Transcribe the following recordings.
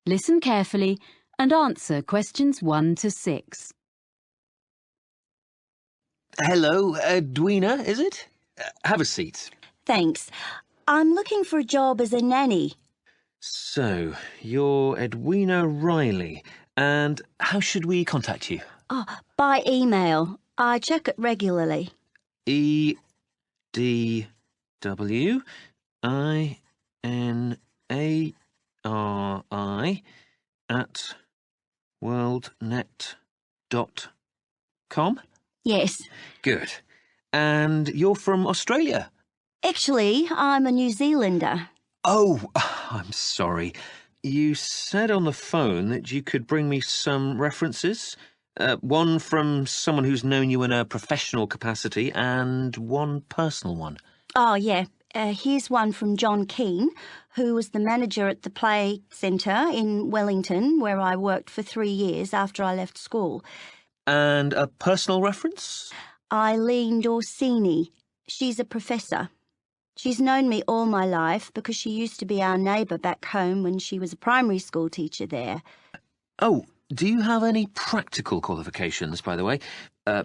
Listen carefully and answer questions 1 to 6. Hello, Edwina, is it? Have a seat. Thanks. I'm looking for a job as a nanny. So, you're Edwina Riley, and how should we contact you? Oh, by email. I check it regularly. EDWINARI@worldnet.com? Yes. Good. And you're from Australia? Actually, I'm a New Zealander. Oh, I'm sorry. You said on the phone that you could bring me some references. One from someone who's known you in a professional capacity and one personal one. Oh, yeah. Here's one from John Keane, who was the manager at the Play Centre in Wellington, where I worked for 3 years after I left school. And a personal reference? Eileen Dorsini. She's a professor. She's known me all my life because she used to be our neighbour back home when she was a primary school teacher there. Oh, do you have any practical qualifications, by the way?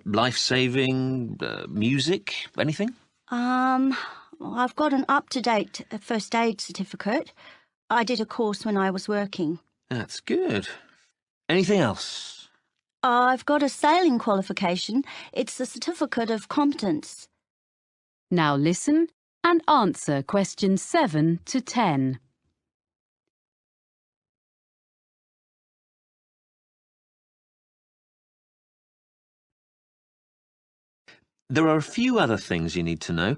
Life-saving, music, anything? I've got an up-to-date first aid certificate. I did a course when I was working. That's good. Anything else? I've got a sailing qualification. It's a certificate of competence. Now listen and answer questions 7 to 10. There are a few other things you need to know.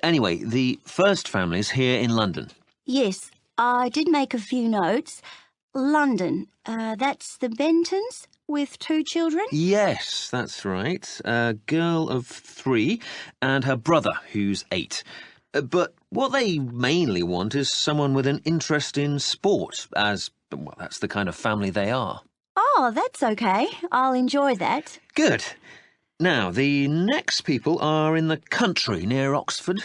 Anyway, the first family's here in London. Yes, I did make a few notes. London, that's the Bentons with 2 children? Yes, that's right. A girl of 3 and her brother, who's 8. But what they mainly want is someone with an interest in sport, as, well, that's the kind of family they are. Oh, that's okay. I'll enjoy that. Good. Now, the next people are in the country near Oxford.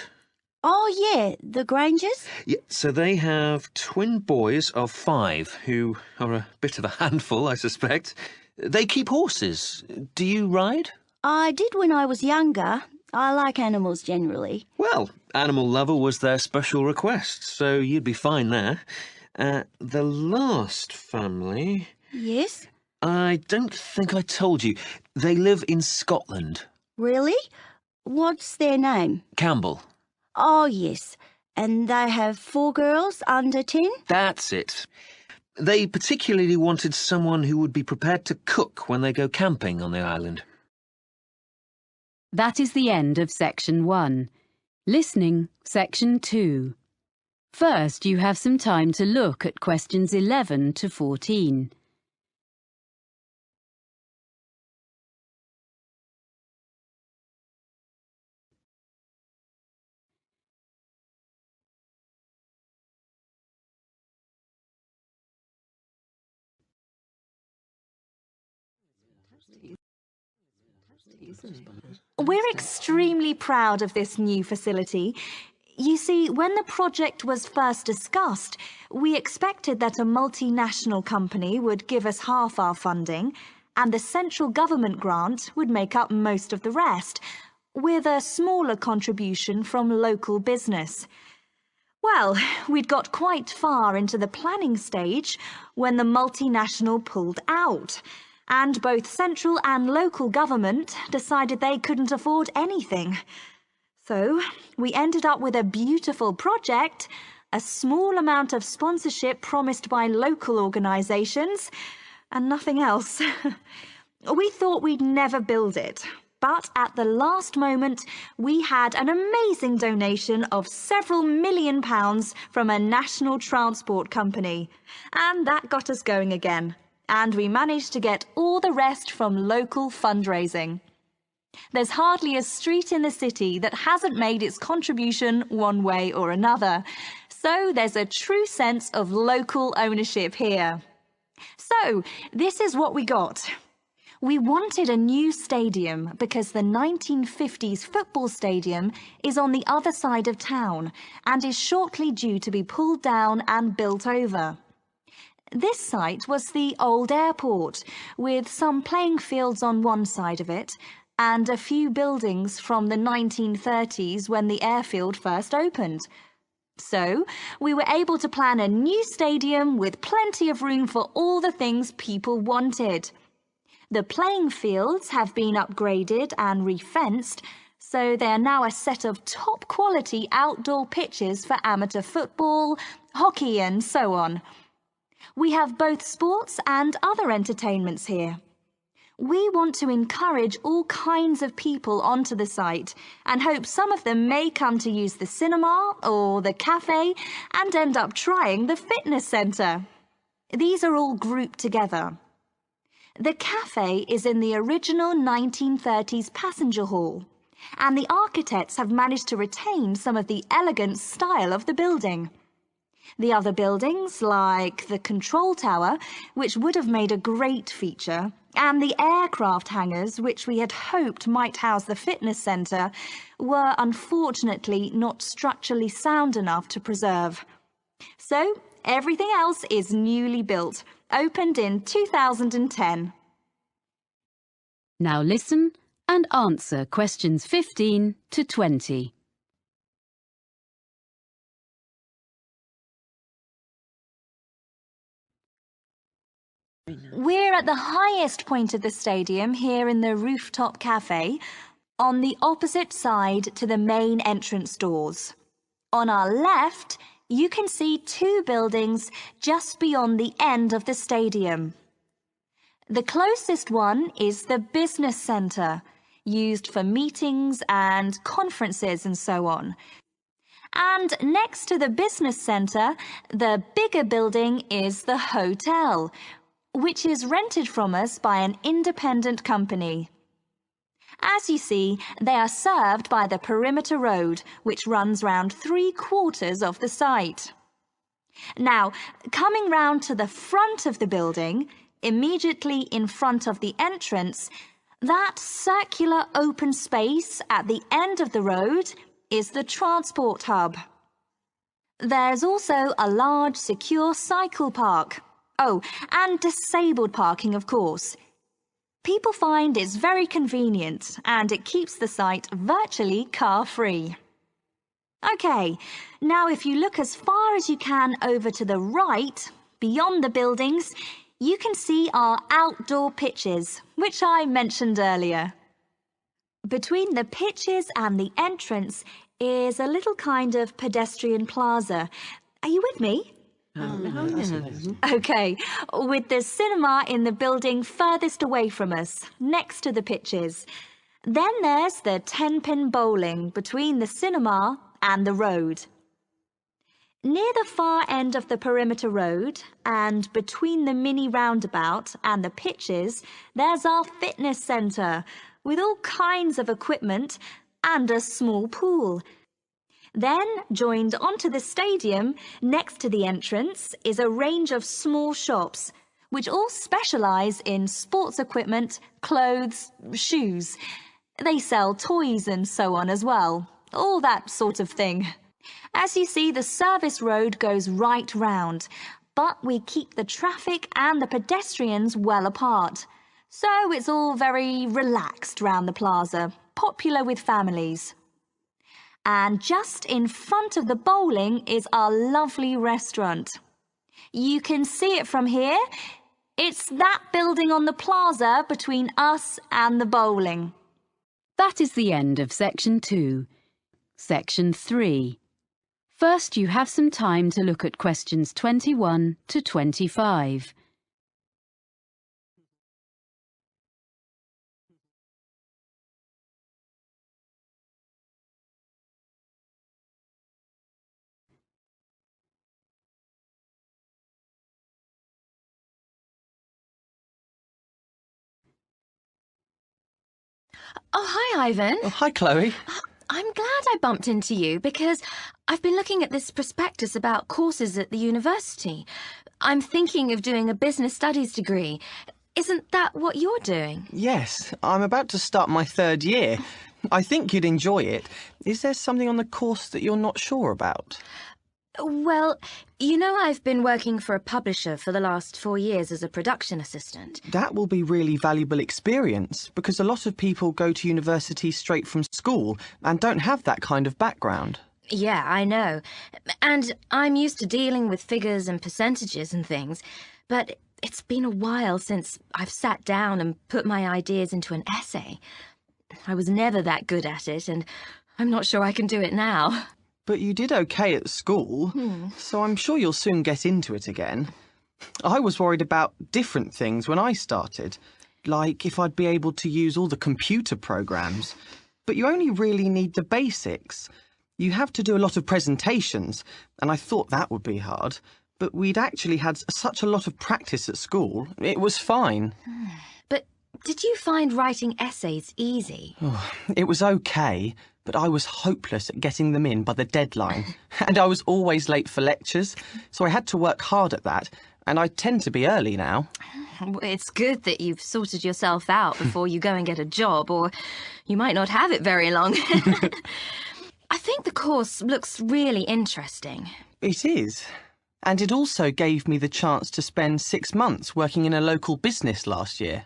Oh, yeah, the Grangers? Yeah, so they have twin boys of 5 who are a bit of a handful, I suspect. They keep horses. Do you ride? I did when I was younger. I like animals generally. Well, animal lover was their special request, so you'd be fine there. The last family... Yes? I don't think I told you. They live in Scotland. Really? What's their name? Campbell. Oh, yes. And they have 4 girls under 10? That's it. They particularly wanted someone who would be prepared to cook when they go camping on the island. That is the end of section 1. Listening, section 2. First, you have some time to look at questions 11 to 14. We're extremely proud of this new facility. You see, when the project was first discussed, we expected that a multinational company would give us half our funding, and the central government grant would make up most of the rest, with a smaller contribution from local business. Well, we'd got quite far into the planning stage when the multinational pulled out, and both central and local government decided they couldn't afford anything. So we ended up with a beautiful project, a small amount of sponsorship promised by local organisations, and nothing else. We thought we'd never build it, but at the last moment we had an amazing donation of several £million from a national transport company, and that got us going again. And we managed to get all the rest from local fundraising. There's hardly a street in the city that hasn't made its contribution one way or another, so there's a true sense of local ownership here. So, this is what we got. We wanted a new stadium because the 1950s football stadium is on the other side of town and is shortly due to be pulled down and built over. This site was the old airport, with some playing fields on one side of it, and a few buildings from the 1930s when the airfield first opened. So, we were able to plan a new stadium with plenty of room for all the things people wanted. The playing fields have been upgraded and refenced, so they are now a set of top-quality outdoor pitches for amateur football, hockey and so on. We have both sports and other entertainments here. We want to encourage all kinds of people onto the site and hope some of them may come to use the cinema or the cafe and end up trying the fitness centre. These are all grouped together. The cafe is in the original 1930s passenger hall, and the architects have managed to retain some of the elegant style of the building. The other buildings, like the control tower, which would have made a great feature, and the aircraft hangars, which we had hoped might house the fitness centre, were unfortunately not structurally sound enough to preserve. So, everything else is newly built, opened in 2010. Now listen and answer questions 15 to 20. We're at the highest point of the stadium here in the rooftop cafe, on the opposite side to the main entrance doors. On our left, you can see two buildings just beyond the end of the stadium. The closest one is the business centre, used for meetings and conferences and so on. And next to the business centre, the bigger building is the hotel, which is rented from us by an independent company. As you see, they are served by the perimeter road, which runs round 3/4 of the site. Now, coming round to the front of the building, immediately in front of the entrance, that circular open space at the end of the road is the transport hub. There's also a large secure cycle park. Oh, and disabled parking, of course. People find it's very convenient and it keeps the site virtually car-free. OK, now if you look as far as you can over to the right, beyond the buildings, you can see our outdoor pitches, which I mentioned earlier. Between the pitches and the entrance is a little kind of pedestrian plaza. Are you with me? OK, with the cinema in the building furthest away from us, next to the pitches. Then there's the 10-pin bowling between the cinema and the road. Near the far end of the perimeter road, and between the mini roundabout and the pitches, there's our fitness centre, with all kinds of equipment and a small pool. Then, joined onto the stadium, next to the entrance, is a range of small shops, which all specialise in sports equipment, clothes, shoes. They sell toys and so on as well, all that sort of thing. As you see, the service road goes right round, but we keep the traffic and the pedestrians well apart. So it's all very relaxed round the plaza, popular with families. And just in front of the bowling is our lovely restaurant. You can see it from here. It's that building on the plaza between us and the bowling. That is the end of Section 2. Section 3. First, you have some time to look at questions 21 to 25. Oh, hi, Ivan. Oh, hi, Chloe. I'm glad I bumped into you because I've been looking at this prospectus about courses at the university. I'm thinking of doing a business studies degree. Isn't that what you're doing? Yes, I'm about to start my 3rd year. I think you'd enjoy it. Is there something on the course that you're not sure about? Well, you know I've been working for a publisher for the last 4 years as a production assistant. That will be really valuable experience because a lot of people go to university straight from school and don't have that kind of background. Yeah, I know. And I'm used to dealing with figures and percentages and things, but it's been a while since I've sat down and put my ideas into an essay. I was never that good at it, and I'm not sure I can do it now. But you did okay at school, so I'm sure you'll soon get into it again. I was worried about different things when I started, like if I'd be able to use all the computer programs. But you only really need the basics. You have to do a lot of presentations, and I thought that would be hard. But we'd actually had such a lot of practice at school, it was fine. But did you find writing essays easy? Oh, it was okay, but I was hopeless at getting them in by the deadline. And I was always late for lectures, so I had to work hard at that, and I tend to be early now. It's good that you've sorted yourself out before you go and get a job, or you might not have it very long. I think the course looks really interesting. It is. And it also gave me the chance to spend 6 months working in a local business last year.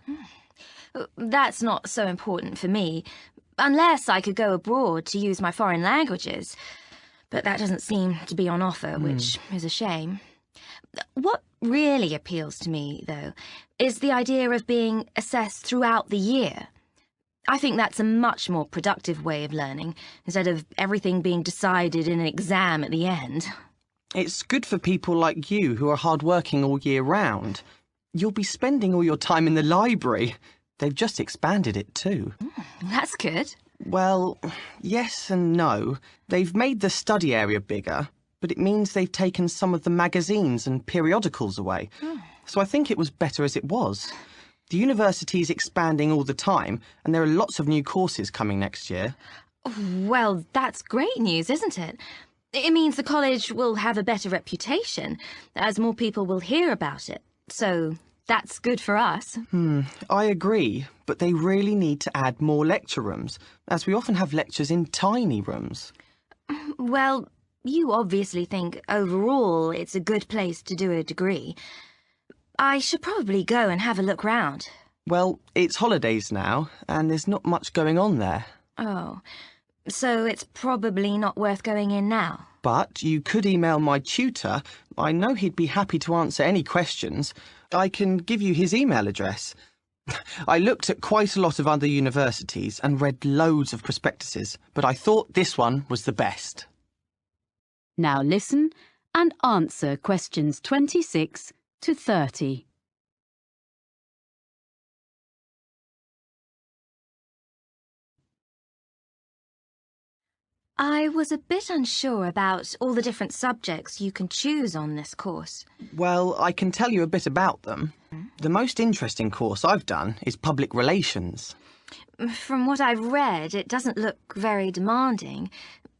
That's not so important for me, unless I could go abroad to use my foreign languages. But that doesn't seem to be on offer, which is a shame. What really appeals to me, though, is the idea of being assessed throughout the year. I think that's a much more productive way of learning, instead of everything being decided in an exam at the end. It's good for people like you who are hard-working all year round. You'll be spending all your time in the library. They've just expanded it too. That's good. Well, yes and no. They've made the study area bigger, but it means they've taken some of the magazines and periodicals away. So I think it was better as it was. The university's expanding all the time, and there are lots of new courses coming next year. Well, that's great news, isn't it? It means the college will have a better reputation, as more people will hear about it. So that's good for us. I agree, but they really need to add more lecture rooms, as we often have lectures in tiny rooms. Well, you obviously think overall it's a good place to do a degree. I should probably go and have a look round. Well, it's holidays now, and there's not much going on there. Oh, so it's probably not worth going in now. But you could email my tutor. I know he'd be happy to answer any questions. I can give you his email address. I looked at quite a lot of other universities and read loads of prospectuses, but I thought this one was the best. Now listen and answer questions 26 to 30. I was a bit unsure about all the different subjects you can choose on this course. Well, I can tell you a bit about them. The most interesting course I've done is public relations. From what I've read, it doesn't look very demanding.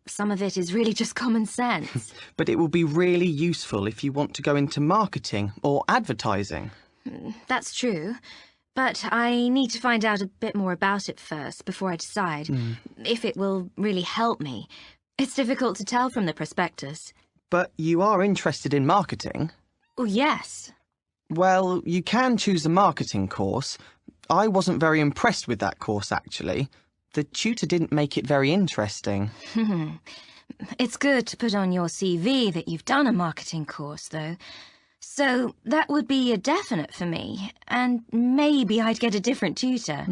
Some of it is really just common sense. But it will be really useful if you want to go into marketing or advertising. That's true. But I need to find out a bit more about it first before I decide if it will really help me. It's difficult to tell from the prospectus. But you are interested in marketing? Oh, yes. Well, you can choose a marketing course. I wasn't very impressed with that course, actually. The tutor didn't make it very interesting. It's good to put on your CV that you've done a marketing course, though. So that would be a definite for me, and maybe I'd get a different tutor.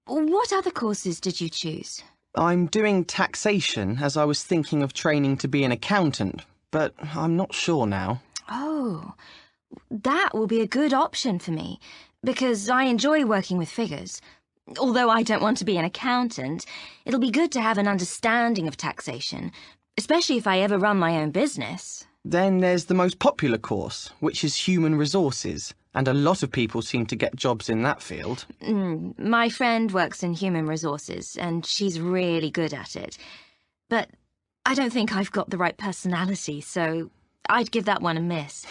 What other courses did you choose? I'm doing taxation, as I was thinking of training to be an accountant, but I'm not sure now. Oh, that will be a good option for me, because I enjoy working with figures. Although I don't want to be an accountant, it'll be good to have an understanding of taxation, especially if I ever run my own business. Then there's the most popular course, which is human resources, and a lot of people seem to get jobs in that field. My friend works in human resources, and she's really good at it. But I don't think I've got the right personality, so I'd give that one a miss.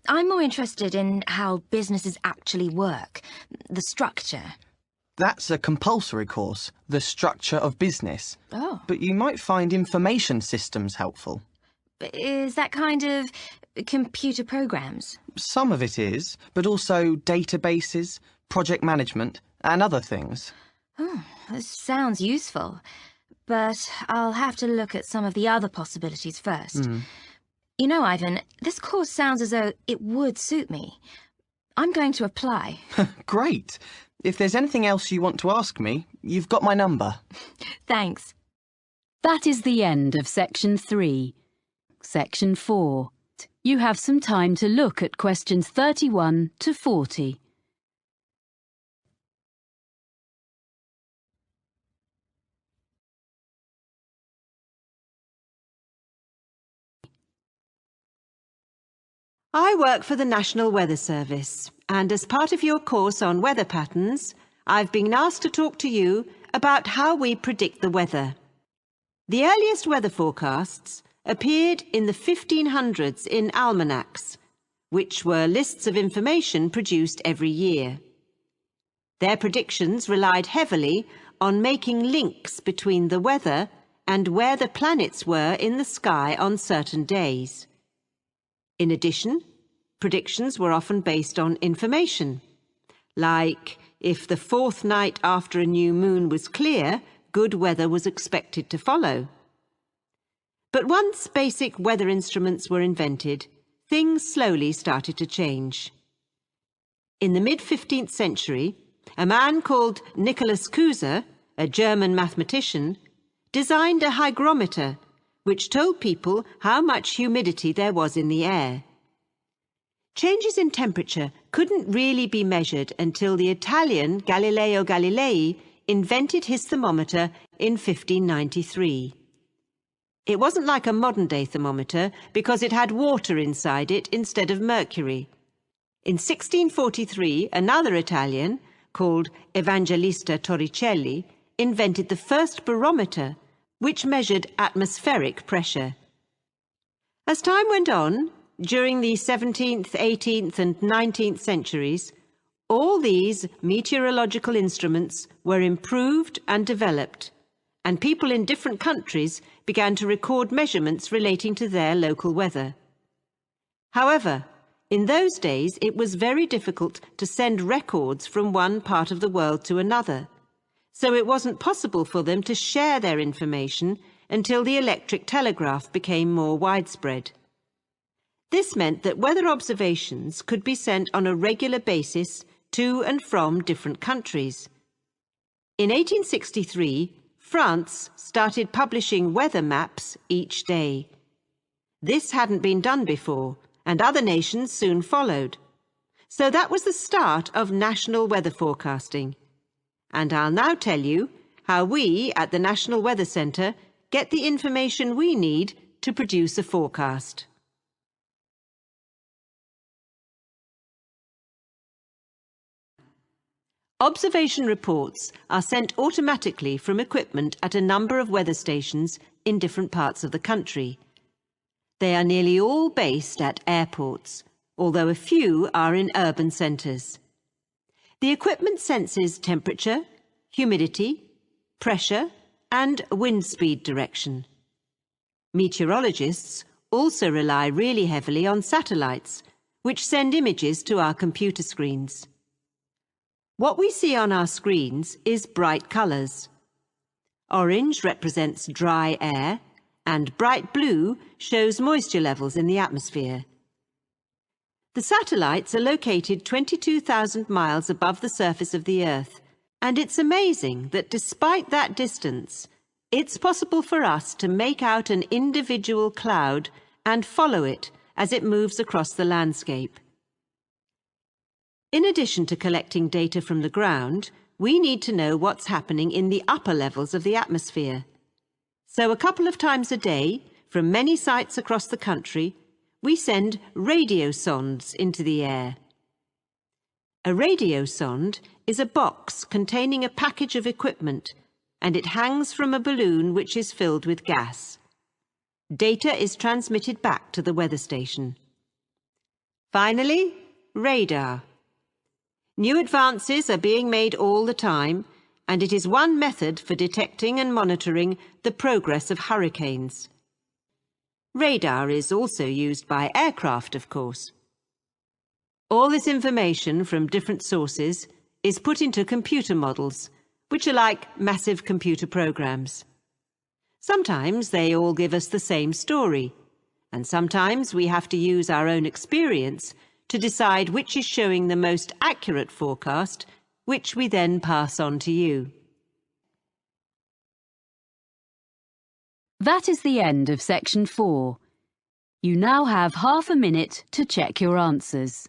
I'm more interested in how businesses actually work, the structure. That's a compulsory course, the structure of business. Oh. But you might find information systems helpful. Is that kind of computer programs? Some of it is, but also databases, project management, and other things. Oh, this sounds useful. But I'll have to look at some of the other possibilities first. You know, Ivan, this course sounds as though it would suit me. I'm going to apply. Great. If there's anything else you want to ask me, you've got my number. Thanks. That is the end of Section 3. Section 4. You have some time to look at questions 31 to 40. I work for the National Weather Service, and as part of your course on weather patterns, I've been asked to talk to you about how we predict the weather. The earliest weather forecasts appeared in the 1500s in almanacs, which were lists of information produced every year. Their predictions relied heavily on making links between the weather and where the planets were in the sky on certain days. In addition, predictions were often based on information, like if the fourth night after a new moon was clear, good weather was expected to follow. But once basic weather instruments were invented, things slowly started to change. In the mid-15th century, a man called Nicholas Kuser, a German mathematician, designed a hygrometer which told people how much humidity there was in the air. Changes in temperature couldn't really be measured until the Italian Galileo Galilei invented his thermometer in 1593. It wasn't like a modern-day thermometer because it had water inside it instead of mercury. In 1643, another Italian, called Evangelista Torricelli, invented the first barometer, which measured atmospheric pressure. As time went on, during the 17th, 18th and 19th centuries, all these meteorological instruments were improved and developed, and people in different countries began to record measurements relating to their local weather. However, in those days it was very difficult to send records from one part of the world to another, so it wasn't possible for them to share their information until the electric telegraph became more widespread. This meant that weather observations could be sent on a regular basis to and from different countries. In 1863, France started publishing weather maps each day. This hadn't been done before, and other nations soon followed. So that was the start of national weather forecasting. And I'll now tell you how we at the National Weather Centre get the information we need to produce a forecast. Observation reports are sent automatically from equipment at a number of weather stations in different parts of the country. They are nearly all based at airports, although a few are in urban centres. The equipment senses temperature, humidity, pressure, and wind speed direction. Meteorologists also rely really heavily on satellites, which send images to our computer screens. What we see on our screens is bright colours. Orange represents dry air, and bright blue shows moisture levels in the atmosphere. The satellites are located 22,000 miles above the surface of the Earth, and it's amazing that despite that distance, it's possible for us to make out an individual cloud and follow it as it moves across the landscape. In addition to collecting data from the ground, we need to know what's happening in the upper levels of the atmosphere. So a couple of times a day, from many sites across the country, we send radio sondes into the air. A radio sonde is a box containing a package of equipment, and it hangs from a balloon which is filled with gas. Data is transmitted back to the weather station. Finally, radar. New advances are being made all the time, and it is one method for detecting and monitoring the progress of hurricanes. Radar is also used by aircraft, of course. All this information from different sources is put into computer models, which are like massive computer programs. Sometimes they all give us the same story, and sometimes we have to use our own experience to decide which is showing the most accurate forecast, which we then pass on to you. That is the end of section 4. You now have half a minute to check your answers.